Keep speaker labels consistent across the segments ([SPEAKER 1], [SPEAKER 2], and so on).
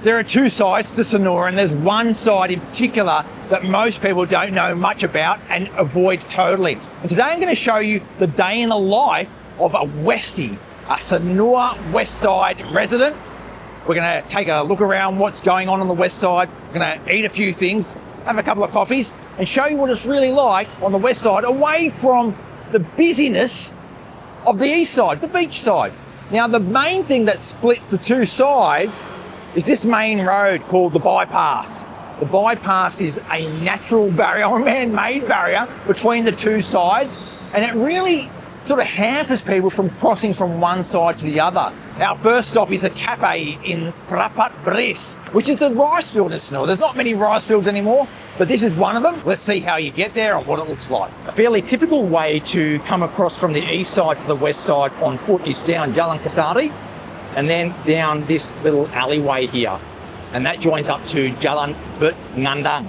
[SPEAKER 1] There are two sides to Sanur, and there's one side in particular that most people don't know much about and avoid totally. And today I'm going to show you the day in the life of a Westie, a Sanur West Side resident. We're going to take a look around what's going on the West Side. We're going to eat a few things, have a couple of coffees, and show you what it's really like on the West Side, away from the busyness of the East Side, the beach side. Now, the main thing that splits the two sides is this main road called the bypass. The bypass is a natural barrier, or a man-made barrier, between the two sides, and it really sort of hampers people from crossing from one side to the other. Our first stop is a cafe in Prapat Bres, which is the rice field in Sanur. There's not many rice fields anymore, but this is one of them. Let's see how you get there and what it looks like. A fairly typical way to come across from the east side to the west side on foot is down Jalan Kasari, and then down this little alleyway here, and that joins up to Jalan Ngandang.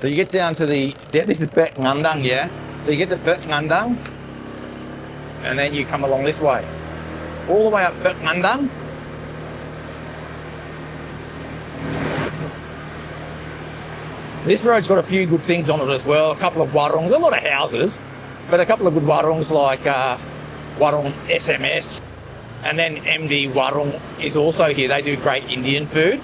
[SPEAKER 1] So you get down to this is Bet Ngandang, yeah? So you get to Bet Ngandang, and then you come along this way. All the way up Bet Ngandang. This road's got a few good things on it as well. A couple of warungs, a lot of houses, but a couple of good warungs like Warung SMS. And then MD Warung is also here. They do great Indian food.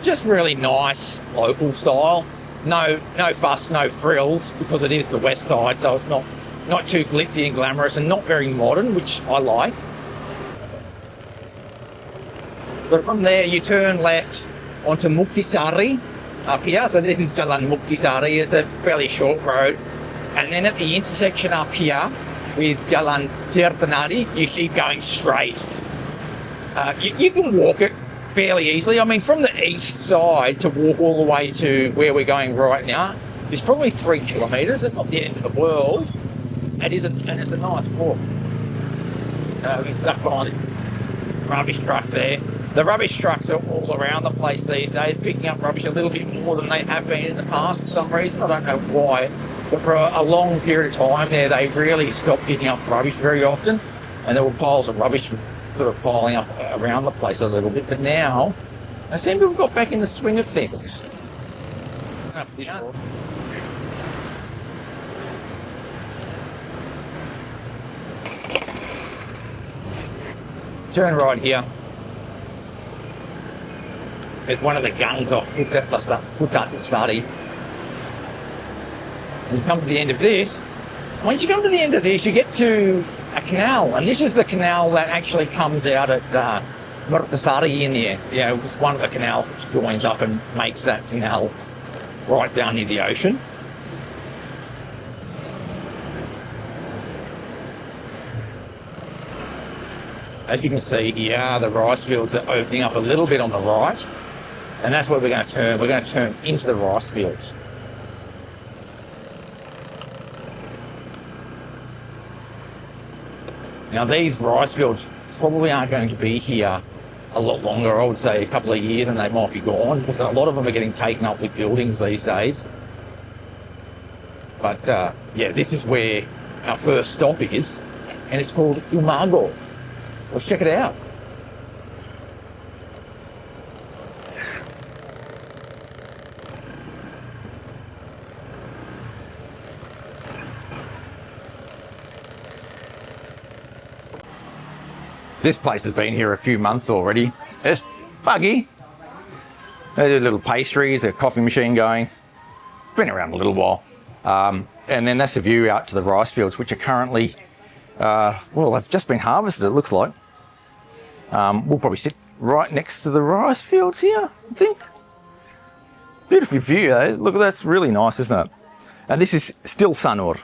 [SPEAKER 1] Just really nice local style. No fuss, no frills, because it is the west side, so it's not too glitzy and glamorous and not very modern, which I like. But from there you turn left onto Muktisari up here. So this is Jalan Muktisari, it's a fairly short road. And then at the intersection up here with Jalan Tirtanadi, you keep going straight. You can walk it fairly easily. I mean, from the east side to walk all the way to where we're going right now is probably 3 kilometres. It's not the end of the world. And it's a nice walk. We get stuck behind the rubbish truck there. The rubbish trucks are all around the place these days, picking up rubbish a little bit more than they have been in the past for some reason. I don't know why, but for a long period of time there, they really stopped picking up rubbish very often, and there were piles of rubbish sort of piling up around the place a little bit. But now, I seem to have got back in the swing of things. Turn right here. There's one of the gangs off Quietest. You come to the end of this. Once you come to the end of this, you get to a canal, and this is the canal that actually comes out at Murtasari in there. You know, it's one of the canals which joins up and makes that canal right down near the ocean. As you can see here, the rice fields are opening up a little bit on the right, and that's where we're going to turn. We're going to turn into the rice fields. Now, these rice fields probably aren't going to be here a lot longer. I would say a couple of years and they might be gone, because a lot of them are getting taken up with buildings these days. But yeah, this is where our first stop is, and it's called Umago. Let's check it out. This place has been here a few months already. It's buggy. There's little pastries, a coffee machine going. It's been around a little while. And then that's the view out to the rice fields, which are currently, well, they've just been harvested, it looks like. We'll probably sit right next to the rice fields here, I think. Beautiful view, eh? Look, that's really nice, isn't it? And this is still Sanur.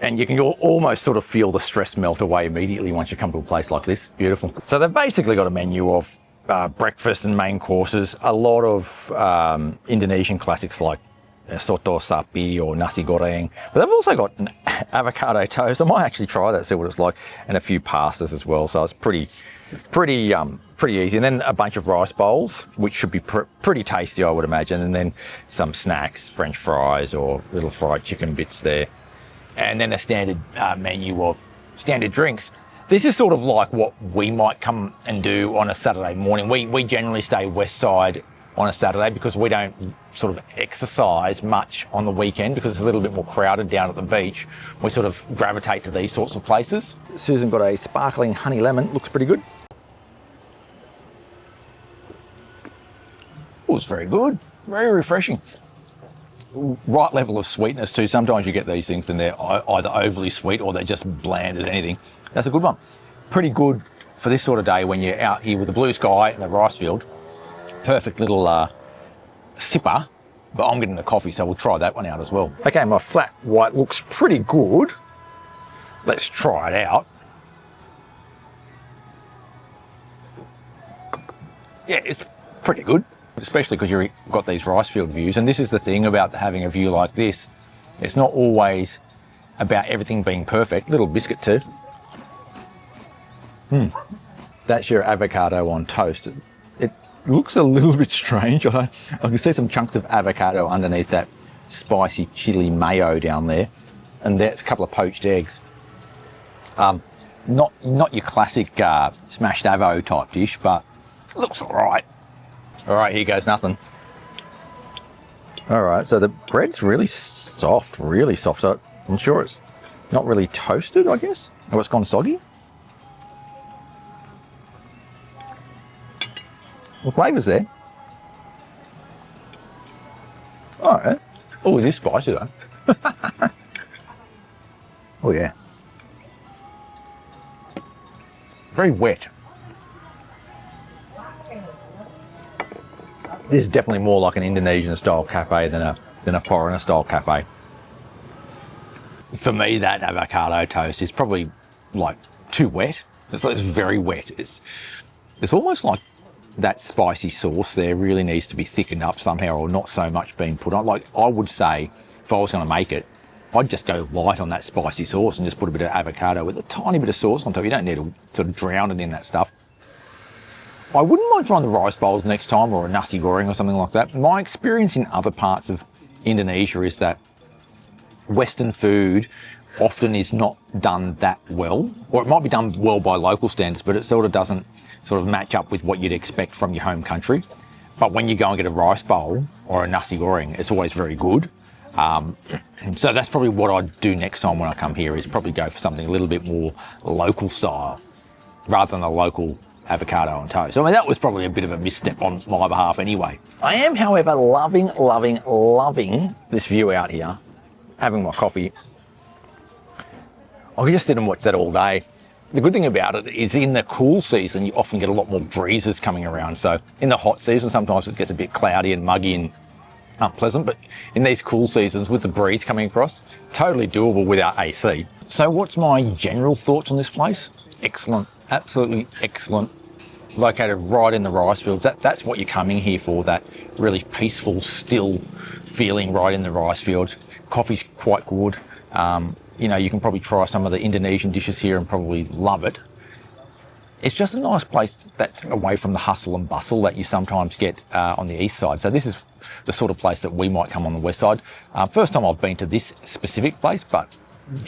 [SPEAKER 1] And you can almost sort of feel the stress melt away immediately once you come to a place like this. Beautiful. So they've basically got a menu of breakfast and main courses, a lot of Indonesian classics like
[SPEAKER 2] soto sapi or nasi goreng. But they've also got an avocado toast. I might actually try that, see what it's like, and a few pastas as well. So it's pretty easy. And then a bunch of rice bowls, which should be pretty tasty, I would imagine. And then some snacks, French fries or little fried chicken bits there. And then a standard menu of standard drinks. This is sort of like what we might come and do on a Saturday morning. We generally stay west side on a Saturday because we don't sort of exercise much on the weekend because it's a little bit more crowded down at the beach. We sort of gravitate to these sorts of places. Susan got a sparkling honey lemon, looks pretty good. Oh, it's very good, very refreshing. Right level of sweetness too. Sometimes you get these things and they're either overly sweet or they're just bland as anything. That's a good one. Pretty good for this sort of day when you're out here with the blue sky and the rice field. Perfect little sipper, but I'm getting a coffee, so we'll try that one out as well. Okay, my flat white looks pretty good. Let's try it out. Yeah, it's pretty good, especially because you've got these rice field views. And this is the thing about having a view like this. It's not always about everything being perfect. Little biscuit too. That's your avocado on toast. It looks a little bit strange. I can see some chunks of avocado underneath that spicy chili mayo down there. And there's a couple of poached eggs. Not your classic smashed avo type dish, but it looks all right. All right, here goes nothing. All right, so the bread's really soft. So I'm sure it's not really toasted, I guess. Or it's gone soggy. The flavour's there. All right. Oh, it is spicy though. Oh yeah. Very wet. This is definitely more like an Indonesian style cafe than a foreigner style cafe. For me, that avocado toast is probably like too wet. It's very wet. It's almost like that spicy sauce there really needs to be thickened up somehow, or not so much being put on. Like I would say, if I was going to make it, I'd just go light on that spicy sauce and just put a bit of avocado with a tiny bit of sauce on top. You don't need to sort of drown it in that stuff. I wouldn't mind trying the rice bowls next time, or a nasi goreng or something like that. My experience in other parts of Indonesia is that Western food often is not done that well, or it might be done well by local standards, but it sort of doesn't sort of match up with what you'd expect from your home country. But when you go and get a rice bowl or a nasi goreng, it's always very good. So that's probably what I'd do next time when I come here, is probably go for something a little bit more local style rather than a local avocado on toast. I mean, that was probably a bit of a misstep on my behalf anyway. I am, however, loving this view out here, having my coffee. I could just sit and watch that all day. The good thing about it is in the cool season, you often get a lot more breezes coming around. So in the hot season, sometimes it gets a bit cloudy and muggy and unpleasant, but in these cool seasons with the breeze coming across, totally doable without AC. So what's my general thoughts on this place? Excellent, absolutely excellent. Located right in the rice fields. That's what you're coming here for, that really peaceful, still feeling right in the rice field. Coffee's quite good. You know, you can probably try some of the Indonesian dishes here and probably love it. It's just a nice place that's away from the hustle and bustle that you sometimes get on the east side. So this is the sort of place that we might come on the west side. First time I've been to this specific place, but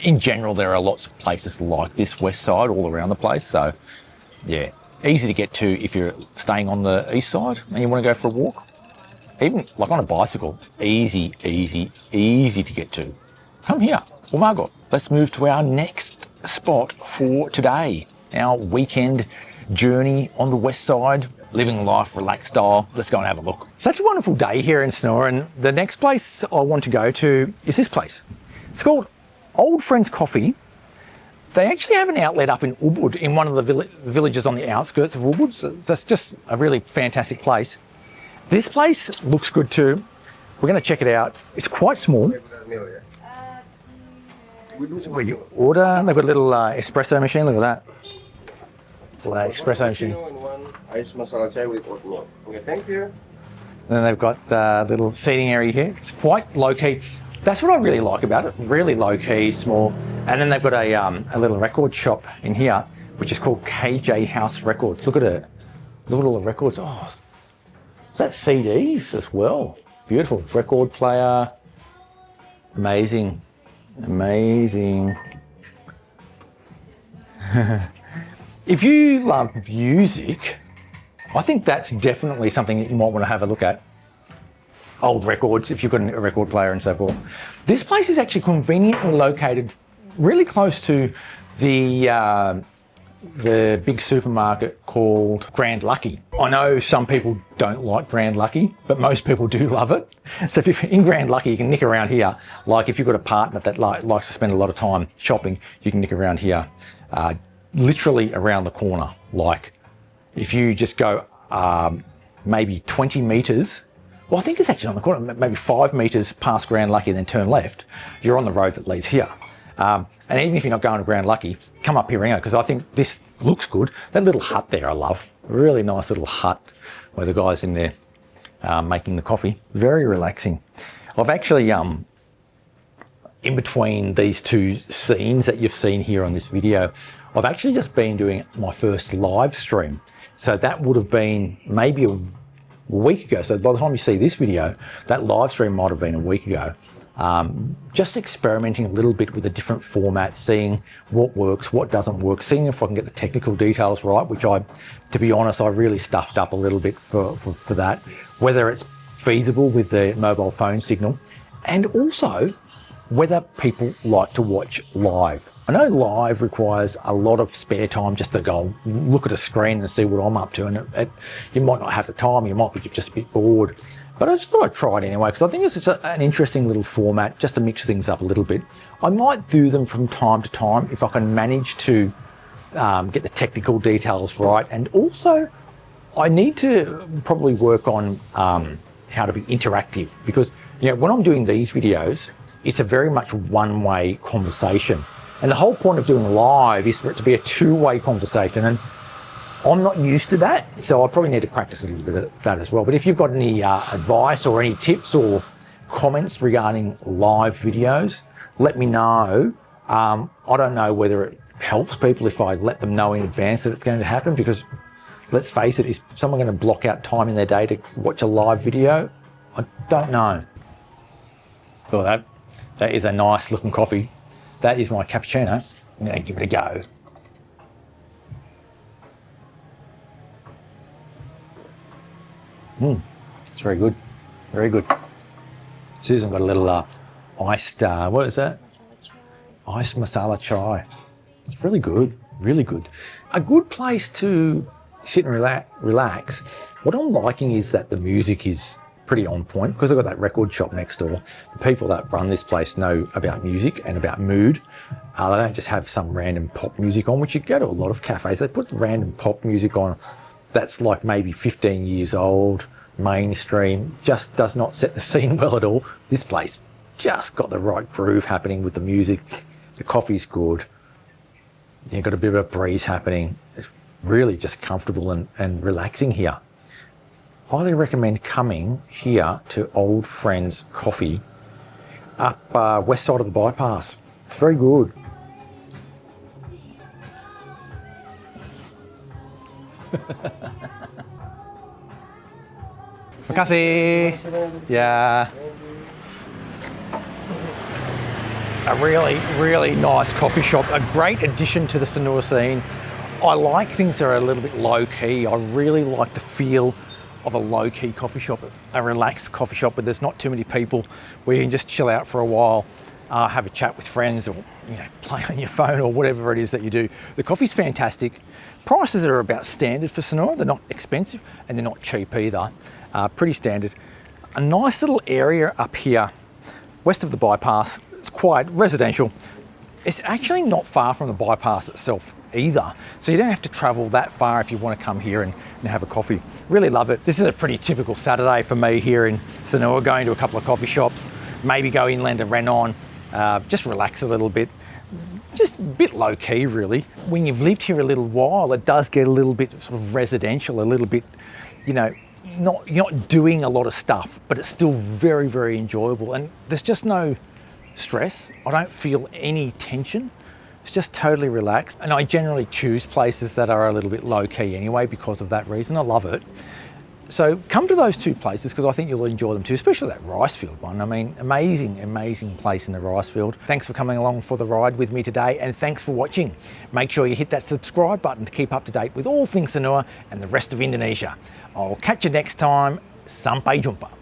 [SPEAKER 2] in general, there are lots of places like this west side all around the place. So yeah, easy to get to if you're staying on the east side and you want to go for a walk. Even like on a bicycle, easy to get to. Come here. Oh my God. Let's move to our next spot for today. Our weekend journey on the west side, living life relaxed style. Let's go and have a look. Such a wonderful day here in Sanur, and the next place I want to go to is this place. It's called Old Friends Coffee. They actually have an outlet up in Ubud, in one of the villages on the outskirts of Ubud. So that's just a really fantastic place. This place looks good too. We're going to check it out. It's quite small. So where you order, they've got a little espresso machine. Look at that. Espresso machine.
[SPEAKER 3] One ice masala chai with oat milk. Okay, thank you.
[SPEAKER 2] And then they've got a little seating area here. It's quite low key. That's what I really like about it. Really low key, small. And then they've got a little record shop in here, which is called KJ House Records. Look at it. Look at all the records. Oh, is that CDs as well? Beautiful. Record player. Amazing. Amazing. If you love music, I think that's definitely something that you might want to have a look at. Old records, if you've got a record player and so forth. This place is actually conveniently located really close to the big supermarket called Grand Lucky. I know some people don't like Grand Lucky, but most people do love it. So if you're in Grand Lucky, you can nick around here. Like if you've got a partner that likes to spend a lot of time shopping, you can nick around here, literally around the corner. Like if you just go maybe 20 meters, well, I think it's actually on the corner, maybe 5 meters past Grand Lucky and then turn left, you're on the road that leads here. And even if you're not going to Grand Lucky, come up here anyway, because I think this looks good. That little hut there I love. A really nice little hut where the guy's in there making the coffee. Very relaxing. I've actually, in between these two scenes that you've seen here on this video, I've actually just been doing my first live stream. So that would have been maybe a week ago. So by the time you see this video, that live stream might have been a week ago. Just experimenting a little bit with a different format, seeing what works, what doesn't work, seeing if I can get the technical details right, which to be honest, I really stuffed up a little bit for that, whether it's feasible with the mobile phone signal, and also whether people like to watch live. I know live requires a lot of spare time just to go look at a screen and see what I'm up to, and you might not have the time, you might be just a bit bored. But I just thought I'd try it anyway, because I think it's just an interesting little format just to mix things up a little bit. I might do them from time to time if I can manage to get the technical details right. And also, I need to probably work on how to be interactive, because when I'm doing these videos, it's a very much one-way conversation. And the whole point of doing live is for it to be a two-way conversation. And I'm not used to that, so I probably need to practice a little bit of that as well. But if you've got any advice or any tips or comments regarding live videos, let me know. I don't know whether it helps people if I let them know in advance that it's going to happen, because let's face it, is someone going to block out time in their day to watch a live video? I don't know. Well, that is a nice looking coffee. That is my cappuccino. I'm going to give it a go. It's very good, very good. Susan got a little iced, what is that? Iced masala chai. It's really good, really good. A good place to sit and relax. What I'm liking is that the music is pretty on point, because I've got that record shop next door. The people that run this place know about music and about mood. They don't just have some random pop music on, which you go to a lot of cafes. They put random pop music on that's like maybe 15 years old, mainstream, just does not set the scene well at all. This place just got the right groove happening with the music. The coffee's good. You've got a bit of a breeze happening. It's really just comfortable and relaxing here. Highly recommend coming here to Old Friends Coffee up west side of the bypass. It's very good. Makasih. Yeah. A really, really nice coffee shop. A great addition to the Sanur scene. I like things that are a little bit low key. I really like the feel of a low key coffee shop, a relaxed coffee shop where there's not too many people, where you can just chill out for a while, have a chat with friends, or play on your phone or whatever it is that you do. The coffee's fantastic. Prices are about standard for Sanur. They're not expensive and they're not cheap either. Pretty standard. A nice little area up here, west of the bypass. It's quite residential. It's actually not far from the bypass itself either. So you don't have to travel that far if you want to come here and have a coffee. Really love it. This is a pretty typical Saturday for me here in Sanur, going to a couple of coffee shops, maybe go inland to Renon, just relax a little bit. Just a bit low key really. When you've lived here a little while, it does get a little bit sort of residential, a little bit, you're not doing a lot of stuff, but it's still very, very enjoyable. And there's just no stress. I don't feel any tension. It's just totally relaxed. And I generally choose places that are a little bit low key anyway because of that reason. I love it. So come to those two places because I think you'll enjoy them too, especially that Ricefield one. I mean, amazing, amazing place in the Ricefield. Thanks for coming along for the ride with me today, and thanks for watching. Make sure you hit that subscribe button to keep up to date with all things Sanur and the rest of Indonesia. I'll catch you next time. Sampai jumpa.